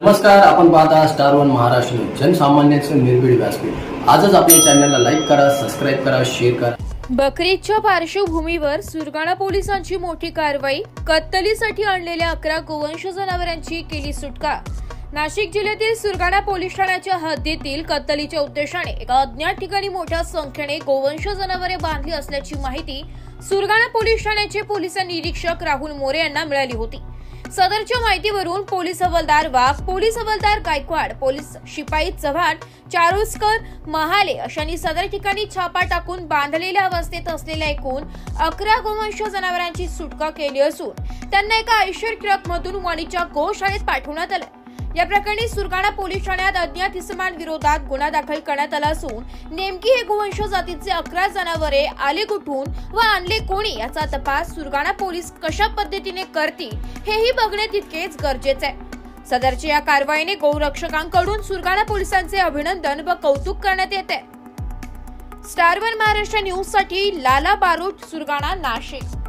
नमस्कार, आपण पाहता स्टार वन महाराष्ट्र न्यूज, जनसामान्यांचं निर्भीड व्यासपीठ। आजच आपल्या चॅनलला लाईक करा, सबस्क्राइब करा, शेअर करा। बकरीदच्या पार्श्वभूमीवर सुरगाणा पोलिसांची मोठी कारवाई। कत्तलीसाठी आणलेल्या 11 गोवंश जनावरांची केली सुटका। नाशिक जिल्ह्यातील सुरगाणा पोलीस ठाण्याच्या हद्दीतील कत्तलीच्या उद्देशाने एका अज्ञात ठिकाणी मोठ्या संख्येने गोवंश जनावरे बांधली असल्याची माहिती सुरगाणा पोलीस ठाण्याचे पोलीस निरीक्षक राहुल मोरे यांना मिळाली होती। सदरच्या माहितीवरून पोलीस हवालदार वाघ, पोलीस हवालदार गायकवाड, पोलीस शिपाई चव्हाण, चारोस्कर, महाले अशांनी सदर ठिकाणी छापा टाकून बांधलेल्या अवस्थेत असलेल्या एकूण 11 गोवंश जनावरांची सुटका केली असून त्यांना एका आयशर ट्रकमधून वणीच्या गोशाळेत पाठवण्यात आले। या प्रकरणी सुरगाणा पोलीस ठाण्यात अज्ञात इसमांविरोधात गुन्हा दाखल करण्यात आला असून नेमकी हे गोवंश जातीचे 11 जनावरे आले कुठून व आणले कोणी याचा तपास सुरगाणा पोलीस कशा पद्धतीने करतील हेही बघणे तितकेच गरजेचे आहे। सदरच्या या कारवाईने गौरक्षकांकडून सुरगाणा पोलिसांचे अभिनंदन व कौतुक करण्यात येते। स्टार वन महाराष्ट्र न्यूज साठी लाला बारोट, सुरगाणा, नाशिक।